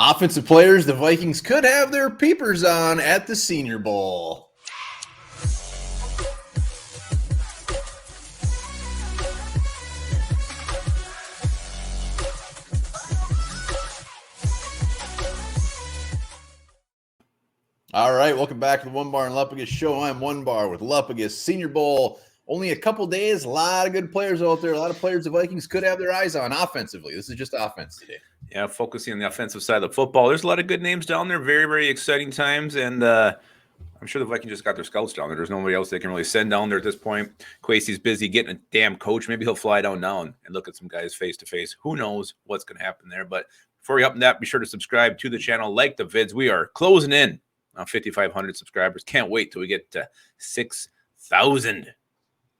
Offensive players the Vikings could have their peepers on at the Senior Bowl. All right, welcome back to the One Bar and Lupagus show. I'm One Bar with Lupagus. Senior Bowl, only a couple days. A lot of good players out there. A lot of players the Vikings could have their eyes on offensively. This is just offense today. Yeah, focusing on the offensive side of the football. There's a lot of good names down there. Very, very exciting times. And I'm sure the Vikings just got their scouts down there. There's nobody else they can really send down there at this point. Kwesi's busy getting a damn coach. Maybe he'll fly down and look at some guys face to face. Who knows what's going to happen there. But before you up on that, be sure to subscribe to the channel. Like the vids. We are closing in on 5,500 subscribers. Can't wait till we get to 6,000.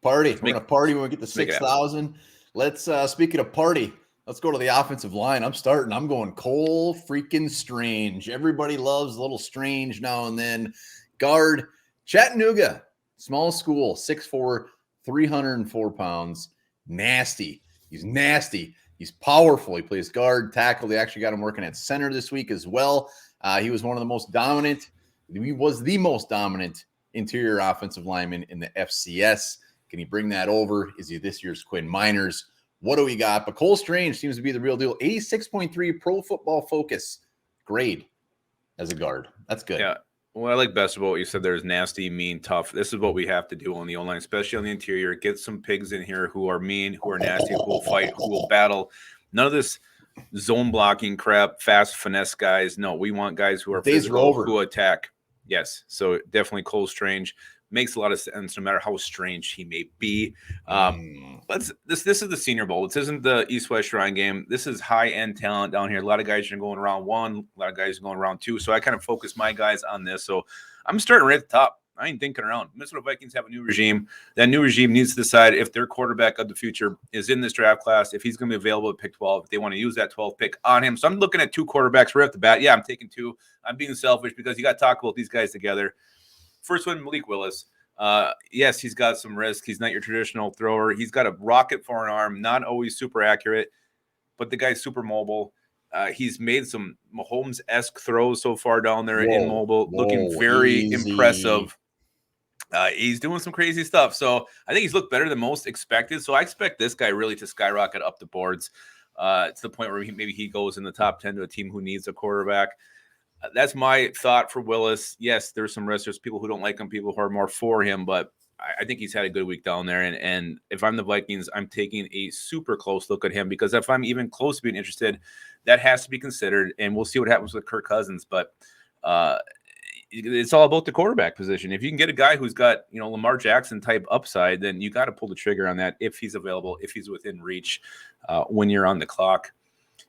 Party. We're going to party when we get to 6,000. Let's, speaking of party, let's go to the offensive line. I'm starting. I'm going Cole freaking Strange. Everybody loves a little Strange now and then. Guard, Chattanooga, small school, 6'4", 304 pounds. Nasty. He's nasty. He's powerful. He plays guard, tackle. They actually got him working at center this week as well. He was one of the most dominant. He was the most dominant interior offensive lineman in the FCS. Can he bring that over? Is he this year's Quinn Miners? What do we got? But Cole Strange seems to be the real deal. 86.3 Pro Football Focus grade as a guard. That's good. Yeah. Well, I like best about what you said. There's nasty, mean, tough. This is what we have to do on the O-line, especially on the interior. Get some pigs in here who are mean, who are nasty, who will fight, who will battle. None of this zone blocking crap, fast finesse guys. No, we want guys who are physical, who attack. Yes. So definitely Cole Strange makes a lot of sense no matter how strange he may be. This is the Senior Bowl. This isn't the East-West Shrine game. This is high-end talent down here. A lot of guys are going round one. A lot of guys are going round two. So I kind of focus my guys on this. So I'm starting right at the top. I ain't thinking around. Minnesota Vikings have a new regime. That new regime needs to decide if their quarterback of the future is in this draft class, if he's going to be available at pick 12, if they want to use that 12th pick on him. So I'm looking at two quarterbacks right off the bat. Yeah, I'm taking two. I'm being selfish because you got to talk about these guys together. First one, Malik Willis. Yes, he's got some risk. He's not your traditional thrower. He's got a rocket for an arm, not always super accurate, but the guy's super mobile. He's made some Mahomes-esque throws so far down there in mobile, looking very impressive. He's doing some crazy stuff. So I think he's looked better than most expected. So I expect this guy really to skyrocket up the boards to the point where maybe he goes in the top 10 to a team who needs a quarterback. That's my thought for Willis. Yes, there's some risks. There's people who don't like him, people who are more for him, but I think he's had a good week down there. And if I'm the Vikings, I'm taking a super close look at him because if I'm even close to being interested, that has to be considered. And we'll see what happens with Kirk Cousins. But it's all about the quarterback position. If you can get a guy who's got, Lamar Jackson type upside, then you got to pull the trigger on that if he's available, if he's within reach when you're on the clock.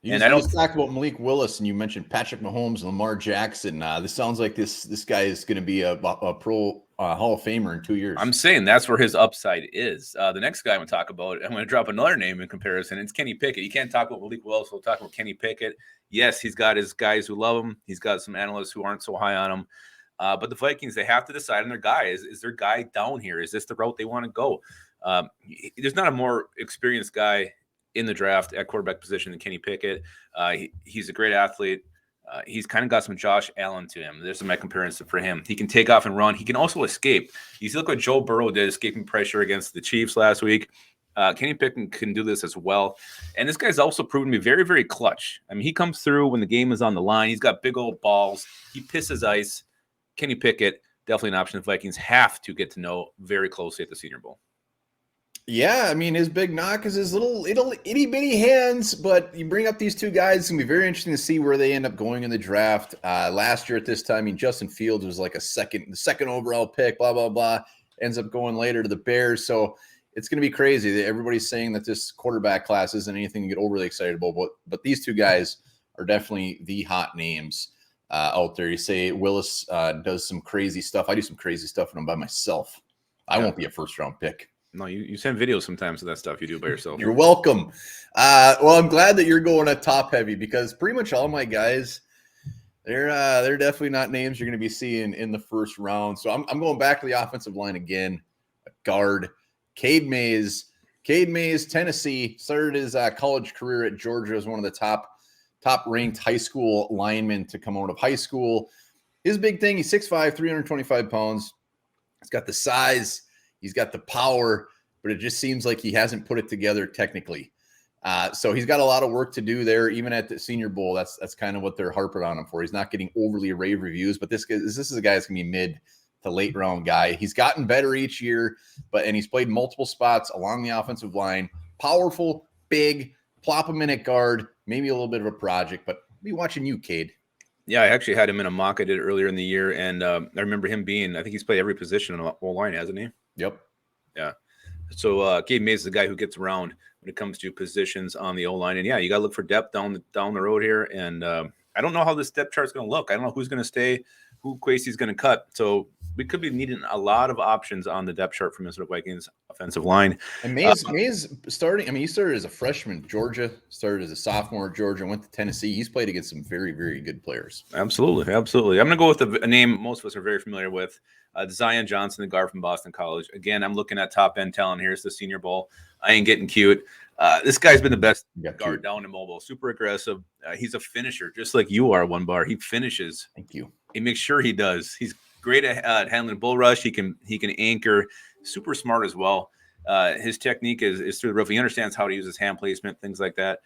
I don't talk about Malik Willis, and you mentioned Patrick Mahomes and Lamar Jackson. This sounds like this guy is going to be a pro Hall of Famer in 2 years. I'm saying that's where his upside is. The next guy I'm going to talk about, I'm going to drop another name in comparison. It's Kenny Pickett. You can't talk about Malik Willis. We'll talk about Kenny Pickett. Yes, he's got his guys who love him. He's got some analysts who aren't so high on him. But the Vikings, they have to decide on their guy. Is their guy down here? Is this the route they want to go? There's not a more experienced guy in the draft at quarterback position than Kenny Pickett. He's a great athlete. He's kind of got some Josh Allen to him. There's my comparison for him. He can take off and run. He can also escape. You see, look what Joe Burrow did, escaping pressure against the Chiefs last week. Kenny Pickett can do this as well. And this guy's also proven to be very, very clutch. I mean, he comes through when the game is on the line. He's got big old balls. He pisses ice. Kenny Pickett, definitely an option the Vikings have to get to know very closely at the Senior Bowl. Yeah, I mean, his big knock is his little itty-bitty hands, but you bring up these two guys, it's going to be very interesting to see where they end up going in the draft. Last year at this time, Justin Fields was like the second overall pick, blah, blah, blah, ends up going later to the Bears, so it's going to be crazy. Everybody's saying that this quarterback class isn't anything to get overly excited about, but these two guys are definitely the hot names out there. You say Willis does some crazy stuff. I do some crazy stuff when I'm by myself. I won't be a first-round pick. No, you send videos sometimes of that stuff you do by yourself. You're welcome. Well, I'm glad that you're going at top heavy because pretty much all my guys, they're definitely not names you're going to be seeing in the first round. So I'm going back to the offensive line again. Guard, Cade Mays, Tennessee, started his college career at Georgia as one of the top top-ranked high school lineman to come out of high school. His big thing, he's 6'5", 325 pounds. He's got the size, he's got the power, but it just seems like he hasn't put it together technically. So he's got a lot of work to do there, even at the Senior Bowl. That's kind of what they're harping on him for. He's not getting overly rave reviews, but this is a guy that's going to be mid to late round guy. He's gotten better each year, and he's played multiple spots along the offensive line. Powerful, big, plop him in at guard, maybe a little bit of a project, but I'll be watching you, Cade. Yeah, I actually had him in a mock I did earlier in the year, and I remember him being, I think he's played every position on the whole line, hasn't he? Yep. Yeah. So Gabe Mays is the guy who gets around when it comes to positions on the O-line. And, yeah, you got to look for depth down the road here. And I don't know how this depth chart is going to look. I don't know who's going to stay, who Kwesi's going to cut. So we could be needing a lot of options on the depth chart for Minnesota Vikings offensive line. And Mays starting, I mean, he started as a freshman, Georgia, started as a sophomore at Georgia, went to Tennessee. He's played against some very, very good players. Absolutely. I'm going to go with a name most of us are very familiar with, Zion Johnson, the guard from Boston College. Again, I'm looking at top-end talent. Here's the Senior Bowl. I ain't getting cute. This guy's been the best guard down and mobile, super aggressive. He's a finisher, just like you are, One Bar. He finishes. Thank you. He makes sure he does. He's great at handling bull rush. He can anchor. Super smart as well. His technique is through the roof. He understands how to use his hand placement, things like that.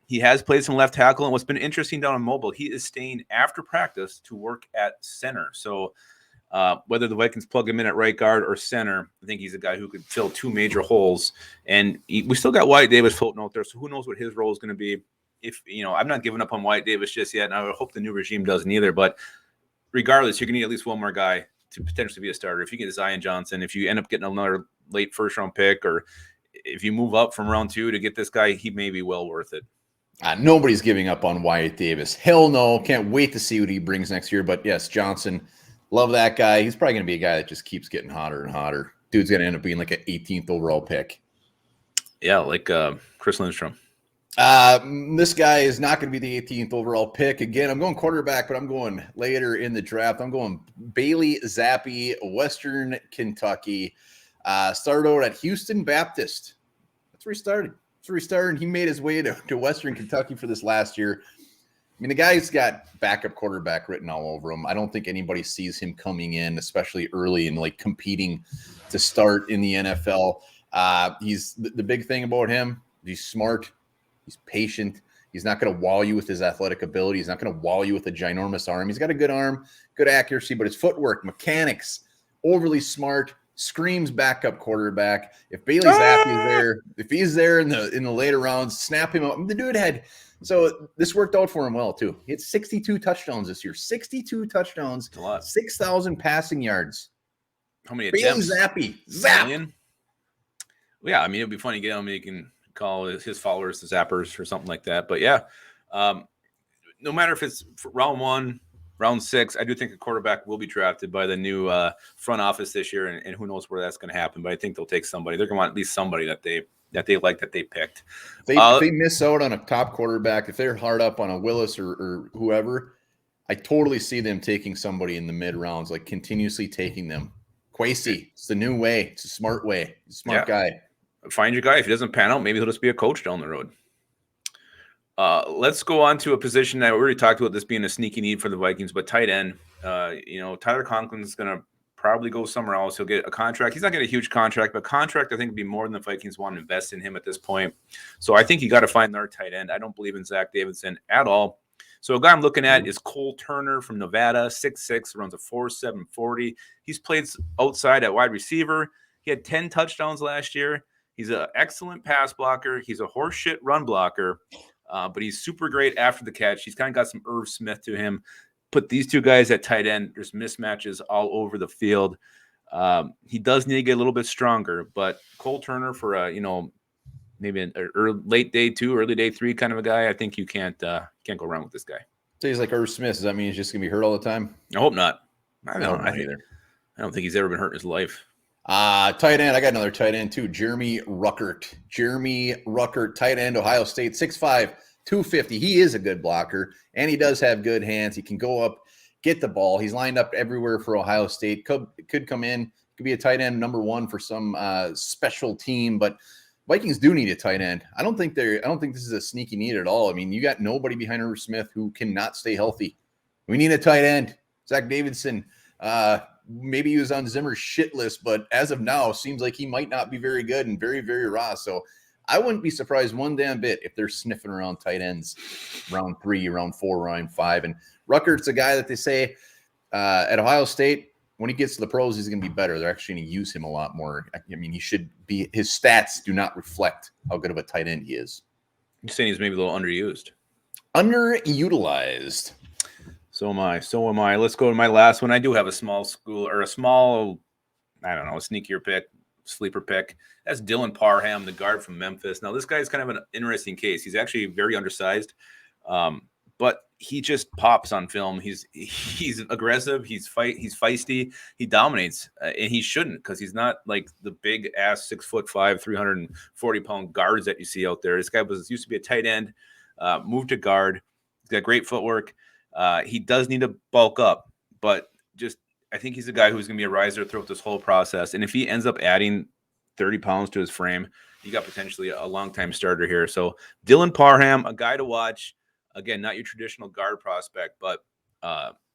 He has played some left tackle, and what's been interesting down in mobile, he is staying after practice to work at center. So whether the Vikings plug him in at right guard or center, I think he's a guy who could fill two major holes. And we still got Wyatt Davis floating out there, so who knows what his role is going to be. If I'm not giving up on Wyatt Davis just yet, and I would hope the new regime doesn't either. But regardless, you're going to need at least one more guy to potentially be a starter. If you get Zion Johnson, if you end up getting another late first-round pick, or if you move up from round 2 to get this guy, he may be well worth it. Nobody's giving up on Wyatt Davis. Hell no. Can't wait to see what he brings next year. But, yes, Johnson, love that guy. He's probably going to be a guy that just keeps getting hotter and hotter. Dude's going to end up being like an 18th overall pick. Yeah, like Chris Lindstrom. This guy is not going to be the 18th overall pick. Again, I'm going quarterback, but I'm going later in the draft. I'm going Bailey Zappi, Western Kentucky. Started out at Houston Baptist. That's where he started. He made his way to Western Kentucky for this last year. I mean, the guy's got backup quarterback written all over him. I don't think anybody sees him coming in, especially early and like competing to start in the NFL. He's the big thing about him. He's smart. He's patient. He's not going to wall you with his athletic ability. He's not going to wall you with a ginormous arm. He's got a good arm, good accuracy, but his footwork, mechanics, overly smart, screams backup quarterback. If Bailey Zappi is there, if he's there in the later rounds, snap him up. The dude so this worked out for him well too. He had 62 touchdowns this year. 62 touchdowns. That's a lot. 6,000 passing yards. How many Bailey attempts? Zappi. Zap. Well, yeah, I mean, it'd be funny to get him. You can call his followers the Zappers or something like that. But yeah, no matter if it's round 1, round 6, I do think a quarterback will be drafted by the new front office this year, and who knows where that's going to happen. But I think they'll take somebody. They're going to want at least somebody that they picked. If they miss out on a top quarterback, if they're hard up on a Willis or whoever, I totally see them taking somebody in the mid rounds, like continuously taking them. Kwesi, it's the new way. It's a smart way. He's a smart guy. Find your guy. If he doesn't pan out, maybe he'll just be a coach down the road. Let's go on to a position that we already talked about, this being a sneaky need for the Vikings, but tight end. Tyler Conklin's going to probably go somewhere else. He'll get a contract. He's not getting a huge contract, but contract I think would be more than the Vikings want to invest in him at this point. So I think you got to find their tight end. I don't believe in Zac Davidson at all. So a guy I'm looking at is Cole Turner from Nevada, 6'6", runs a 4.7 40. He's played outside at wide receiver. He had 10 touchdowns last year. He's an excellent pass blocker. He's a horseshit run blocker, but he's super great after the catch. He's kind of got some Irv Smith to him. Put these two guys at tight end. There's mismatches all over the field. He does need to get a little bit stronger, but Cole Turner for maybe a late day 2, early day 3 kind of a guy, I think you can't go wrong with this guy. So he's like Irv Smith. Does that mean he's just gonna be hurt all the time? I hope not. I don't either. I don't think he's ever been hurt in his life. Tight end. I got another tight end too. Jeremy Ruckert, tight end, Ohio State, 6'5", 250. He is a good blocker, and he does have good hands. He can go up, get the ball. He's lined up everywhere for Ohio State. Could come in, could be a tight end number 1 for some special team. But Vikings do need a tight end. I don't think this is a sneaky need at all. I mean, you got nobody behind Irv Smith who cannot stay healthy. We need a tight end. Zac Davidson, maybe he was on Zimmer's shit list, but as of now, seems like he might not be very good and very, very raw. So I wouldn't be surprised one damn bit if they're sniffing around tight ends round 3, round 4, round 5. And Ruckert's a guy that they say at Ohio State, when he gets to the pros, he's going to be better. They're actually going to use him a lot more. I mean, his stats do not reflect how good of a tight end he is. You're saying he's maybe a little underused. Underutilized. So am I. Let's go to my last one. I do have a small school or a sneakier pick, sleeper pick. That's Dylan Parham, the guard from Memphis. Now, this guy's kind of an interesting case. He's actually very undersized, but he just pops on film. He's aggressive. He's feisty. He dominates, and he shouldn't, because he's not like the big ass 6'5", 340-pound guards that you see out there. This guy used to be a tight end, moved to guard. He's got great footwork. He does need to bulk up, but I think he's a guy who's going to be a riser throughout this whole process. And if he ends up adding 30 pounds to his frame, you got potentially a long-time starter here. So Dylan Parham, a guy to watch. Again, not your traditional guard prospect, but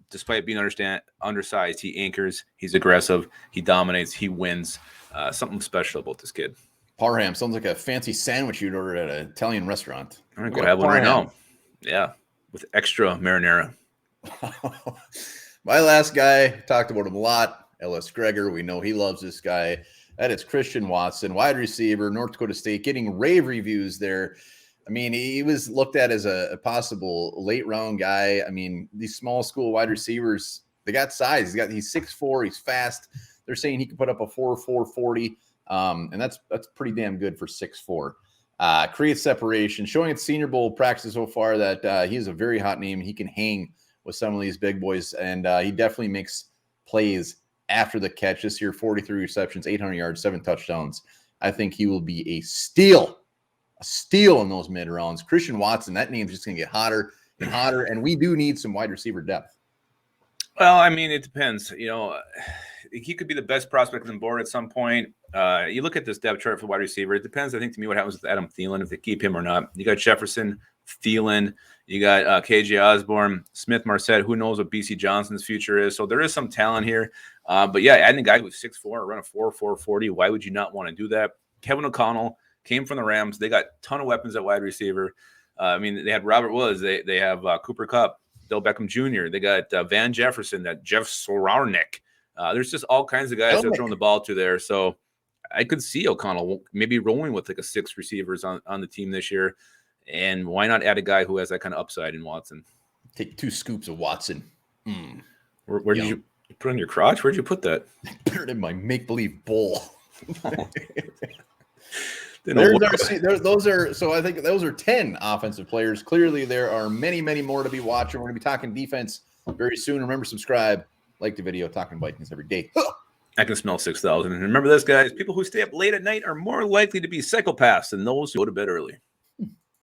despite being undersized, he anchors, he's aggressive, he dominates, he wins. Something special about this kid. Parham sounds like a fancy sandwich you'd order at an Italian restaurant. I'm going to go have one right now. Yeah, with extra marinara. My last guy, talked about him a lot, Ellis Gregor. We know he loves this guy. That is Christian Watson, wide receiver, North Dakota State, getting rave reviews there. I mean, he was looked at as a possible late round guy. I mean, these small school wide receivers, they got size. He's 6'4", he's fast. They're saying he could put up a 4.40, and that's pretty damn good for 6'4". Creates separation, showing at Senior Bowl practice so far that he is a very hot name. He can hang with some of these big boys, and he definitely makes plays after the catch. This year, 43 receptions, 800 yards, 7 touchdowns. I think he will be a steal in those mid rounds. Christian Watson, that name's just going to get hotter and hotter, and we do need some wide receiver depth. Well, I mean, it depends. You know, he could be the best prospect on the board at some point. You look at this depth chart for wide receiver. It depends, I think, to me, what happens with Adam Thielen, if they keep him or not. You got Jefferson, Thielen, you got KJ Osborne, Smith, Marset. Who knows what BC Johnson's future is? So there is some talent here. But yeah, adding a guy who's 6'4", run a 4.40, why would you not want to do that? Kevin O'Connell came from the Rams. They got a ton of weapons at wide receiver. I mean, they had Robert Woods. They have Cooper Kupp, Del Beckham Jr. They got Van Jefferson, that Jeff Sorarnik. There's just all kinds of guys that are throwing the ball to there. So I could see O'Connell maybe rolling with like a 6 receivers on the team this year. And why not add a guy who has that kind of upside in Watson? Take 2 scoops of Watson. Where did you put it on your crotch? Where'd you put that? Put it in my make-believe bowl. I think those are 10 offensive players. Clearly, there are many, many more to be watching. We're going to be talking defense very soon. Remember, subscribe, like the video, talking Vikings every day. I can smell 6,000. And remember this, guys, people who stay up late at night are more likely to be psychopaths than those who go to bed early.